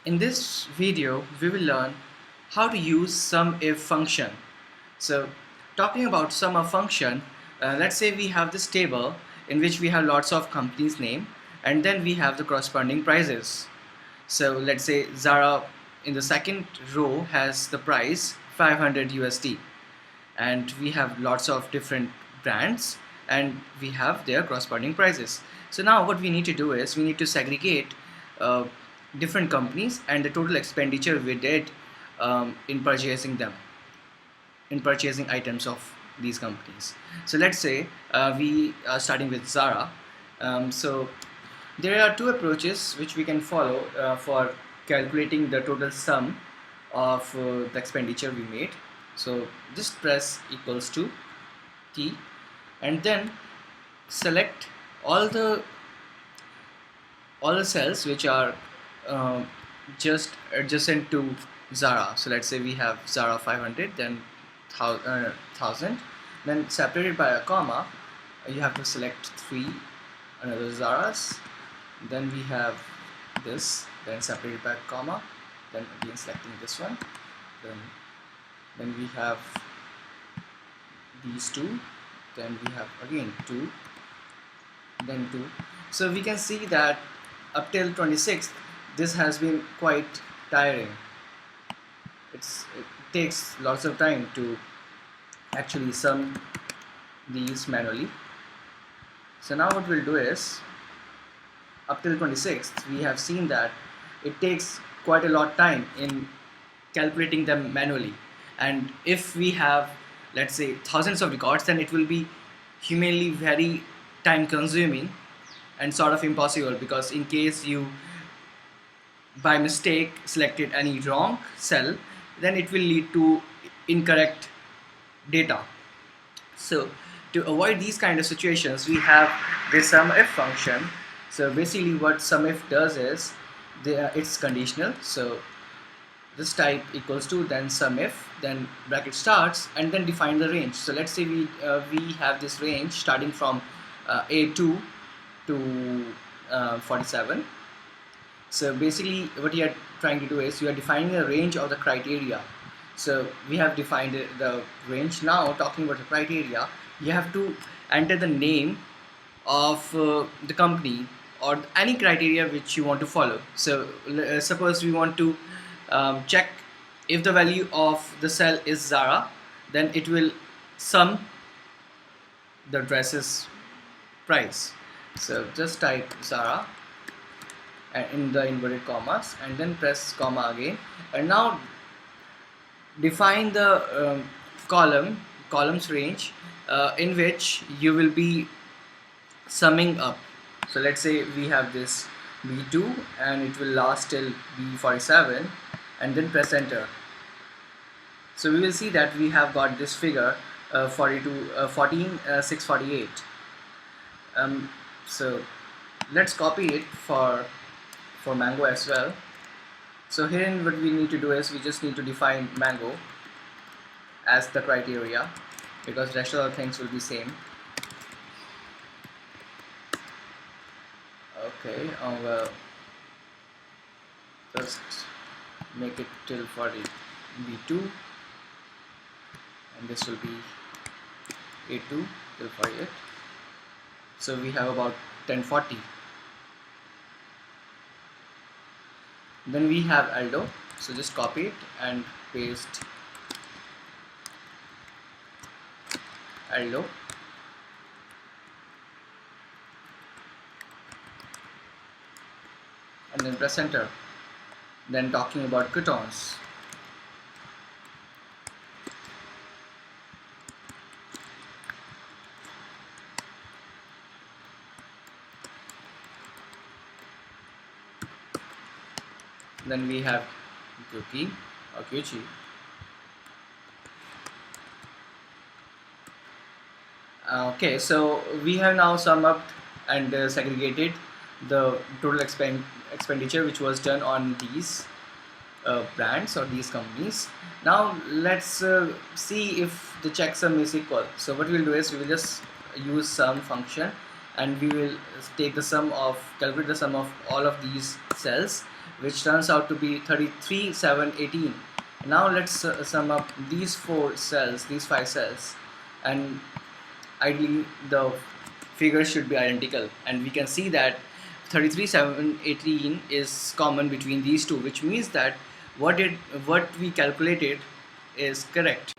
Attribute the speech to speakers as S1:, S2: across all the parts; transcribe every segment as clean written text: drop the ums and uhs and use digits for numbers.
S1: In this video, we will learn how to use SUMIF function. So, talking about SUMIF function, let's say we have this table in which we have lots of companies' name, and then we have the corresponding prices. So, let's say Zara in the second row has the price 500 USD, and we have lots of different brands, and we have their corresponding prices. So now what we need to do is we need to segregate uh, different companies and the total expenditure we did in purchasing them, in purchasing items of these companies. So let's say we are starting with Zara. So there are two approaches which we can follow for calculating the total sum of the expenditure we made. So just press equals to key and then select all the cells which are uh, just adjacent to Zara. So let's say we have Zara 500, then 1000, then separated by a comma. You have to select three another Zaras. Then we have this, then separated by a comma. Then again selecting this one. Then we have these two. Then we have again two. Then two. So we can see that up till 26th, this has been quite tiring. It takes lots of time to actually sum these manually. So now what we'll do is, up till 26th, we have seen that it takes quite a lot of time in calculating them manually. And if we have, let's say, thousands of records, then it will be humanly very time consuming and sort of impossible, because in case you by mistake selected any wrong cell, then it will lead to incorrect data. So to avoid these kind of situations, we have this SUMIF function. So basically what SUMIF does is it's conditional. So this type equals to then SUMIF, then bracket starts, and then define the range. So let's say we have this range starting from A2 to 47. So basically what you are trying to do is you are defining a range of the criteria. So we have defined the range. Now talking about the criteria, you have to enter the name of the company or any criteria which you want to follow. So suppose we want to check if the value of the cell is Zara, then it will sum the dress's price. So just type Zara in the inverted commas and then press comma again, and now define the columns range in which you will be summing up. So let's say we have this B2 and it will last till B47, and then press enter. So we will see that we have got this figure 14,648. So let's copy it for mango as well. So here what we need to do is we just need to define mango as the criteria, because rest of the things will be same. Okay, well, just make it till 40 B2, and this will be A2 till 48. So we have about 1040. Then we have Aldo, so just copy it and paste Aldo. And then press enter. Then talking about croutons. Then we have Kuki or Kyuchi. Okay, so we have now summed up and segregated the total expenditure which was done on these brands or these companies. Now let's see if the checksum is equal. So what we'll do is we will just use sum function and we will calculate the sum of all of these cells, which turns out to be 33, 7, 18. Now let's sum up these these 5 cells, and ideally the figures should be identical, and we can see that 33, 7, 18 is common between these two, which means that what we calculated is correct.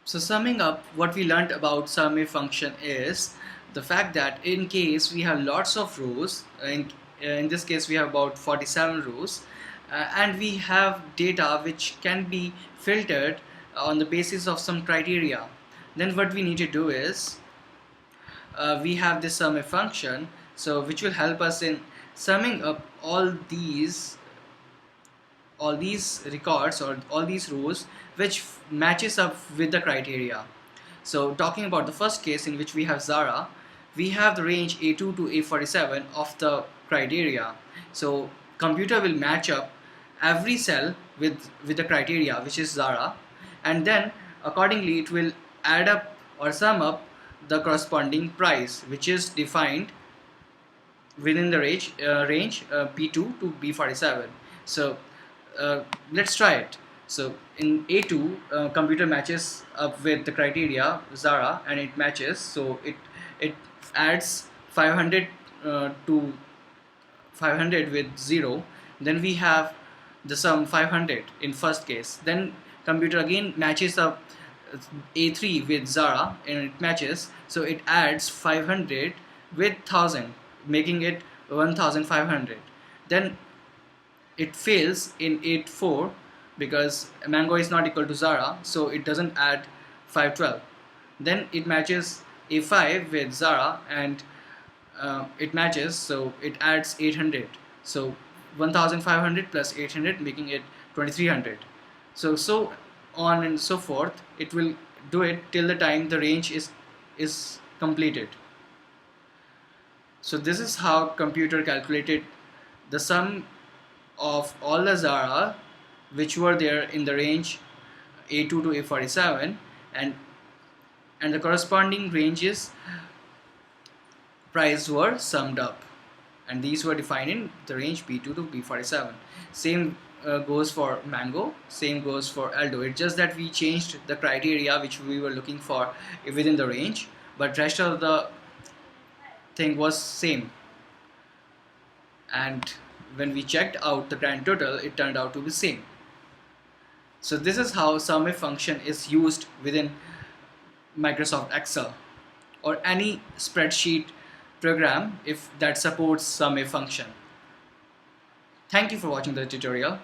S1: So summing up, what we learned about SUMIF function is the fact that in case we have lots of rows, in this case we have about 47 rows, and we have data which can be filtered on the basis of some criteria, then what we need to do is we have this SUMIF function, so which will help us in summing up all these records or all these rows which matches up with the criteria. So talking about the first case in which we have Zara, we have the range A2 to A47 of the criteria. So computer will match up every cell with the criteria, which is Zara, and then accordingly it will add up or sum up the corresponding price, which is defined within the range P2 to B47. So let's try it. So in A2, computer matches up with the criteria Zara, and it matches. So it adds 500 to 500 with 0. Then we have the sum 500 in first case. Then computer again matches up A3 with Zara, and it matches. So it adds 500 with 1000, making it 1500. Then it fails in 8-4 because mango is not equal to Zara, so it doesn't add 512. Then it matches A5 with Zara, and it matches, so it adds 800. So 1500 plus 800, making it 2300. So on and so forth. It will do it till the time the range is completed. So this is how computer calculated the sum of all the Zara which were there in the range A2 to A47, and the corresponding ranges price were summed up, and these were defined in the range B2 to B47. Same goes for mango, same goes for Aldo. It's just that we changed the criteria which we were looking for within the range, but rest of the thing was same. And when we checked out the grand total, it turned out to be same. So this is how SUMIF function is used within Microsoft Excel or any spreadsheet program if that supports SUMIF function. Thank you for watching the tutorial.